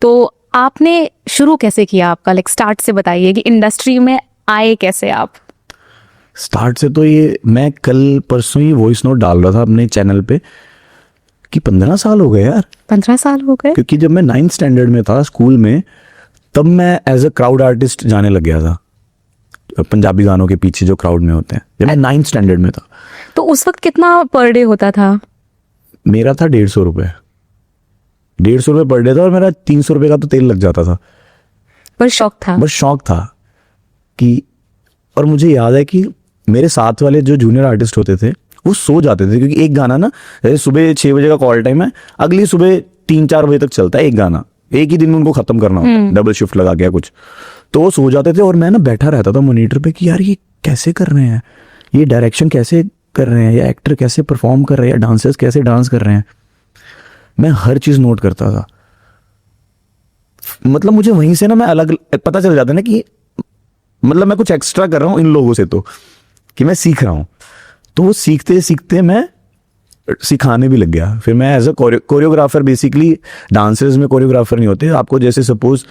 तो आपने शुरू कैसे किया आपका, लाइक स्टार्ट से बताइए कि इंडस्ट्री में आए कैसे आप? स्टार्ट से तो ये मैं कल परसों ही वॉइस नोट डाल रहा था अपने चैनल पे कि 15 साल हो गए यार। 15 साल हो गए? क्योंकि जब मैं 9th स्टैंडर्ड में था स्कूल में, तब मैं एज अ क्राउड आर्टिस्ट जाने लग गया था, पंजाबी गानों के पीछे जो क्राउड में होते हैं, जब मैं 9th स्टैंडर्ड में था। तो उस वक्त कितना पर डे होता था? मेरा था 150 रुपये, 150 रुपये पर डे था, और मेरा 300 रुपये का तो तेल लग जाता था। पर शौक था? बस शौक था कि, और मुझे याद है कि मेरे साथ वाले जो जूनियर आर्टिस्ट होते थे वो सो जाते थे, क्योंकि एक गाना ना, जैसे सुबह 6 बजे का कॉल टाइम है, अगली सुबह 3-4 बजे तक चलता है एक गाना, एक ही दिन में उनको खत्म करना होता है, डबल शिफ्ट लगा के कुछ। तो वो सो जाते थे और मैं ना बैठा रहता था मॉनिटर पे कि यार ये कैसे कर रहे हैं, ये डायरेक्शन कैसे कर रहे हैं, या एक्टर कैसे परफॉर्म कर रहे हैं, या डांसर्स कैसे डांस कर रहे हैं। मैं हर चीज नोट करता था। मतलब मुझे वहीं से ना मैं अलग पता चल जाता ना कि मतलब मैं कुछ एक्स्ट्रा कर रहा हूँ इन लोगों से, तो कि मैं सीख रहा हूँ। तो वो सीखते सीखते मैं सिखाने भी लग गया। फिर मैं as a choreographer, basically dancers में कोरियोग्राफर नहीं होते आपको, जैसे सपोज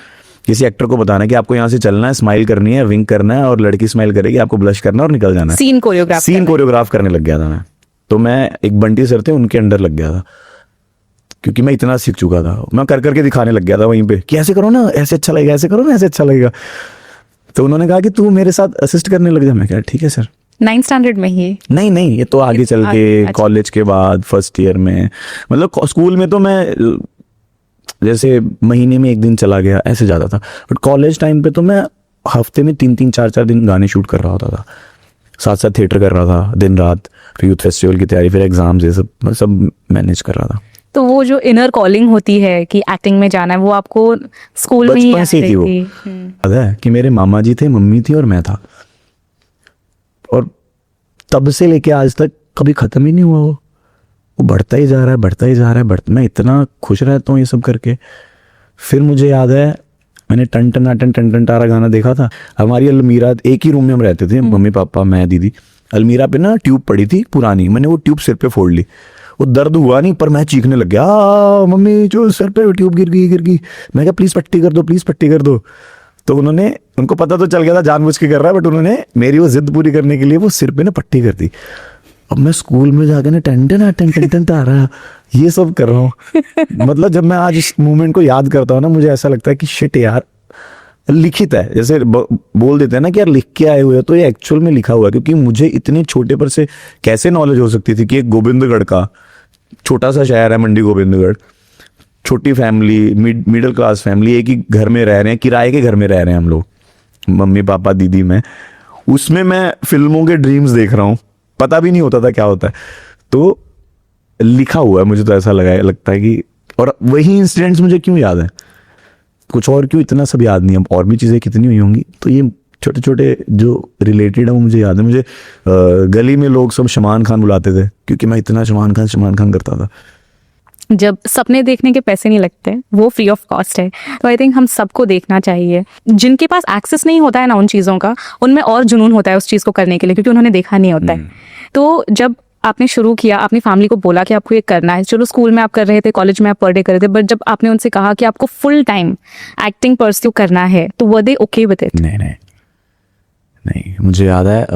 किसी एक्टर को बताना है कि आपको यहाँ से चलना है, स्माइल करनी है, विंक करना है, और लड़की स्माइल करेगी, आपको ब्लश करना है और निकल जाना है। सीन कोरियोग्राफ करने लग गया था मैं। तो मैं एक बंटी सर थे, उनके अंडर लग गया था, क्योंकि मैं इतना सीख चुका था। मैं कर करके दिखाने लग गया था वहीं पे कि ऐसे करो ना, ऐसे अच्छा लगेगा, ऐसे करो ना, ऐसे अच्छा लगेगा। तो उन्होंने कहा कि तू मेरे साथ असिस्ट करने लग जा। मैं कहा ठीक है सर। 9th स्टैंडर्ड में ही? नहीं, ये तो आगे चल के कॉलेज के बाद फर्स्ट ईयर में, मतलब स्कूल में तो मैं जैसे महीने में 1 दिन चला गया ऐसे जाता था, बट कॉलेज टाइम पे तो मैं हफ्ते में 3-3 4-4 दिन गाने शूट कर रहा होता था, साथ साथ थिएटर कर रहा था दिन रात, फिर यूथ फेस्टिवल की तैयारी, फिर एग्जाम्स, ये सब मैनेज कर रहा था। तो वो जो इनर कॉलिंग होती है कि एक्टिंग में जाना है, वो आपको स्कूल में ही बचपन से थी वो। याद है कि मेरे मामा जी थे, मम्मी थी और मैं था, और तब से लेके आज तक कभी खत्म ही नहीं हुआ। वो बढ़ता ही जा रहा है, बढ़ता ही जा रहा है, मैं इतना खुश रहता हूँ ये सब करके। फिर मुझे याद है मैंने टन टन तारा गाना देखा था। हमारी अलमीरा, एक ही रूम में हम रहते थे, मम्मी पापा मैं दीदी। अलमीरा पे ना ट्यूब पड़ी थी पुरानी, मैंने वो ट्यूब सिर पे फोड़ ली। वो दर्द हुआ नहीं, पर मैं चीखने लग गया, मम्मी जो सर पे ट्यूब गिर गई। मैं कहा प्लीज पट्टी कर दो, प्लीज पट्टी कर दो। तो उनको पता तो चल गया था जानबूझ के कर रहा है, बट उन्होंने मेरी वो जिद पूरी करने के लिए वो सिर पे ना पट्टी कर दी। अब मैं स्कूल में जाकर ना टन तारा ये सब कर रहा हूँ। मतलब जब मैं आज इस मूवमेंट को याद करता हूँ ना, मुझे ऐसा लगता है कि शिट यार, लिखित है। जैसे बोल देते हैं ना कि यार लिख के आए हुए हो, तो ये एक्चुअल में लिखा हुआ है। क्योंकि मुझे इतने छोटे पर से कैसे नॉलेज हो सकती थी कि एक गोविंदगढ़ का छोटा सा शहर है मंडी गोविंदगढ़, छोटी फैमिली, मिडिल क्लास फैमिली, एक ही घर में रह रहे हैं, किराए के घर में रह रहे हैं हम लोग, मम्मी पापा दीदी मैं, उसमें मैं फिल्मों के ड्रीम्स देख रहा हूँ, पता भी नहीं होता था क्या होता है। तो लिखा हुआ है, मुझे तो ऐसा लगता है कि, और वही इंसिडेंट्स मुझे क्यों याद है, कुछ और क्यों इतना सब याद नहीं है, और भी चीजें कितनी हुई होंगी। तो ये छोटे छोटे जो रिलेटेड है वो मुझे याद है। मुझे गली में लोग सब शमान खान बुलाते थे, क्योंकि मैं इतना शमान खान करता था। जब सपने देखने के पैसे नहीं लगते, वो फ्री ऑफ कॉस्ट है, तो आई थिंक हम सबको देखना चाहिए। जिनके पास एक्सेस नहीं होता है ना उन चीज़ों का, उनमें और जुनून होता है उस चीज़ को करने के लिए, क्योंकि उन्होंने देखा नहीं होता है। तो जब आपने शुरू किया, अपनी फैमिली को बोला कि आपको ये करना है, चलो स्कूल में आप कर रहे थे, कॉलेज में आप पर डे कर रहे थे, बट जब आपने उनसे कहा कि आपको फुल टाइम एक्टिंग परस्यू करना है, तो वर दे ओके विद इट? नहीं, मुझे याद है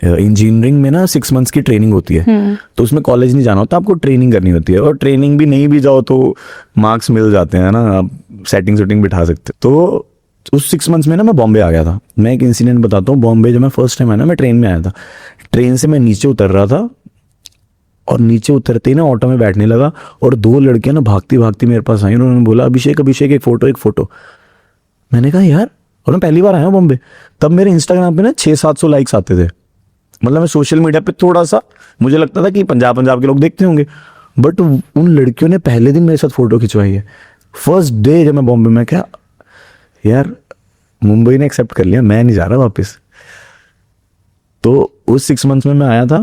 इंजीनियरिंग में ना 6 मंथ्स की ट्रेनिंग होती है, तो उसमें कॉलेज नहीं जाना होता, आपको ट्रेनिंग करनी होती है। और ट्रेनिंग भी नहीं भी जाओ तो मार्क्स मिल जाते हैं ना, आप सेटिंग बिठा सकते। तो उस 6 मंथ्स में ना मैं बॉम्बे आ गया था। मैं एक इंसिडेंट बताता हूँ। बॉम्बे जब मैं फर्स्ट टाइम आया ना, मैं ट्रेन में आया था। ट्रेन से मैं नीचे उतर रहा था, और नीचे उतरते ही ना ऑटो में बैठने लगा, और 2 लड़कियां ना भागती भागती मेरे पास आई। उन्होंने बोला अभिषेक एक फोटो। मैंने कहा यार, और मैं पहली बार आया हूँ बॉम्बे। तब मेरे इंस्टाग्राम पे ना 600-700 लाइक्स आते थे। मतलब मैं सोशल मीडिया पे थोड़ा सा, मुझे लगता था कि पंजाब के लोग देखते होंगे, बट उन लड़कियों ने पहले दिन मेरे साथ फोटो खिंचवाई है। फर्स्ट डे जब मैं बॉम्बे में, क्या यार, मुंबई ने एक्सेप्ट कर लिया, मैं नहीं जा रहा वापस। तो उस 6 मंथ्स में मैं आया था।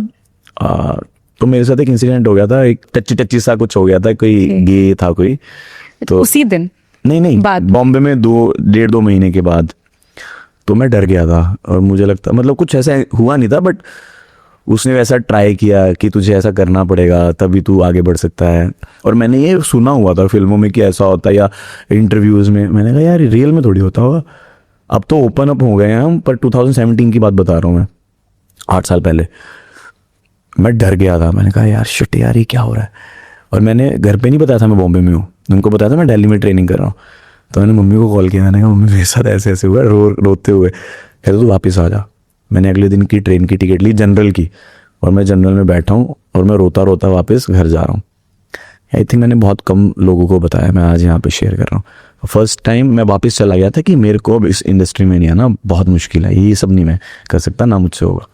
तो मेरे साथ एक इंसिडेंट हो गया था, एक टच्ची सा कुछ हो गया था, कोई गे था कोई। तो उसी दिन? नहीं, बॉम्बे में 1.5-2 महीने के बाद। तो मैं डर गया था, और मुझे लगता मतलब कुछ ऐसा हुआ नहीं था, बट उसने वैसा ट्राई किया कि तुझे ऐसा करना पड़ेगा तभी तू आगे बढ़ सकता है। और मैंने ये सुना हुआ था फिल्मों में कि ऐसा होता है या इंटरव्यूज़ में, मैंने कहा यार रियल में थोड़ी होता होगा। अब तो ओपन अप हो गए हैं हम, पर 2017 की बात बता रहा हूँ मैं, 8 साल पहले मैं डर गया था। मैंने कहा यार शिट यार ये क्या हो रहा है। और मैंने घर पे नहीं बताया था मैं बॉम्बे में हूँ, उनको बताया था मैं दिल्ली में ट्रेनिंग कर रहा हूँ। तो मैंने मम्मी को कॉल किया, मैंने कहा मम्मी मेरे साथ ऐसे ऐसे हुआ, रोते हुए। कहते तू वापस आ जा। मैंने अगले दिन की ट्रेन की टिकट ली जनरल की, और मैं जनरल में बैठा हूँ और मैं रोता रोता वापस घर जा रहा हूँ। आई थिंक मैंने बहुत कम लोगों को बताया, मैं आज यहाँ पे शेयर कर रहा हूँ। फर्स्ट टाइम मैं वापस चला गया था कि मेरे को अब इस इंडस्ट्री में नहीं आना, बहुत मुश्किल है, ये सब नहीं मैं कर सकता, ना मुझसे होगा।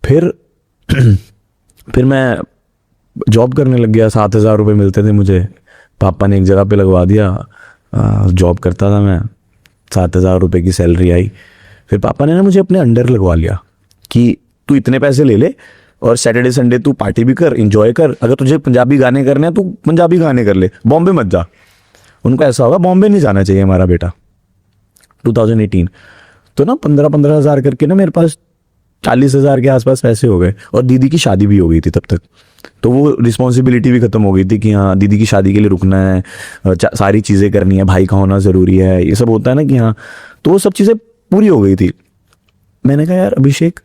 फिर मैं जॉब करने लग गया। 7,000 रुपये मिलते थे मुझे, पापा ने एक जगह पे लगवा दिया। जॉब करता था मैं, 7,000 रुपये की सैलरी आई। फिर पापा ने ना मुझे अपने अंडर लगवा लिया कि तू इतने पैसे ले ले और सैटरडे संडे तू पार्टी भी कर, इंजॉय कर। अगर तुझे पंजाबी गाने करने हैं तो पंजाबी गाने कर ले, बॉम्बे मत जा। उनको ऐसा होगा बॉम्बे नहीं जाना चाहिए हमारा बेटा। 2018 तो ना 15-15 हज़ार करके ना मेरे पास 40,000 के आसपास पैसे हो गए। और दीदी की शादी भी हो गई थी तब तक, तो वो रिस्पॉन्सिबिलिटी भी ख़त्म हो गई थी कि हाँ दीदी की शादी के लिए रुकना है, सारी चीज़ें करनी है, भाई का होना ज़रूरी है, ये सब होता है ना कि हाँ। तो वो सब चीज़ें पूरी हो गई थी। मैंने कहा यार अभिषेक,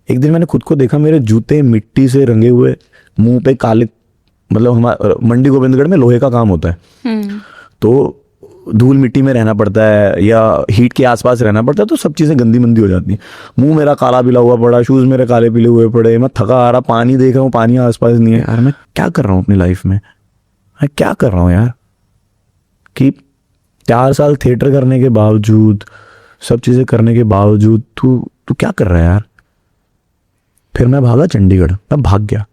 एक दिन मैंने खुद को देखा, मेरे जूते मिट्टी से रंगे हुए, मुंह पे काले, मतलब हमारा मंडी गोविंदगढ़ में लोहे का काम होता है, तो धूल मिट्टी में रहना पड़ता है या हीट के आसपास रहना पड़ता है, तो सब चीज़ें गंदी मंदी हो जाती हैं। मुंह मेरा काला पिला हुआ पड़ा, शूज़ मेरे काले पिले हुए पड़े, मैं थका आ रहा, पानी देख रहा हूँ पानी आसपास नहीं है। यार मैं क्या कर रहा हूँ अपनी लाइफ में, मैं क्या कर रहा हूँ यार, कि 4 साल थिएटर करने के बावजूद, सब चीज़ें करने के बावजूद तू क्या कर रहा है यार। फिर मैं भागा चंडीगढ़, मैं भाग गया।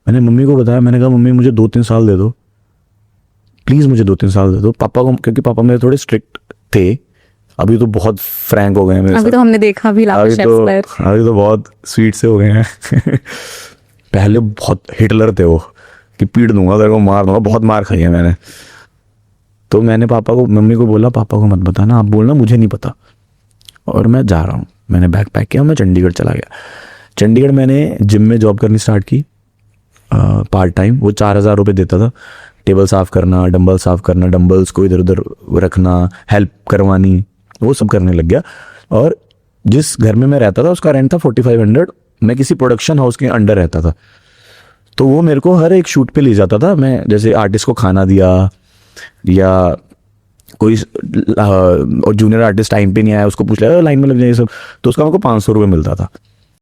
मैंने मम्मी को बताया, मैंने कहा मम्मी मुझे 2-3 साल दे दो प्लीज़, मुझे 2-3 साल दे दो। पापा को, क्योंकि पापा मेरे थोड़े स्ट्रिक्ट थे, अभी तो बहुत फ्रैंक हो गए हैं मेरे अभी साथ। तो हमने देखा भी अभी तो बहुत स्वीट से हो गए हैं पहले बहुत हिटलर थे वो, कि पीट दूंगा तेरे को, मार दूंगा, बहुत मार खाई है मैंने। तो मैंने मम्मी को बोला पापा को मत बताना, आप बोलना मुझे नहीं पता। और मैं जा रहा हूँ, मैंने बैग पैक किया, मैं चंडीगढ़ चला गया। चंडीगढ़ मैंने जिम में जॉब करनी स्टार्ट की, पार्ट टाइम। वो 4,000 रुपये देता था, टेबल साफ़ करना, डंबल साफ़ करना, डंबल्स को इधर उधर रखना, हेल्प करवानी, वो सब करने लग गया। और जिस घर में मैं रहता था उसका रेंट था 4,500। मैं किसी प्रोडक्शन हाउस के अंडर रहता था, तो वो मेरे को हर एक शूट पे ले जाता था। मैं जैसे आर्टिस्ट को खाना दिया, या कोई और जूनियर आर्टिस्ट टाइम पे नहीं आया, उसको पूछ लिया लाइन में लग जाए, ये सब, तो उसका मेरे को 500 रुपये मिलता था।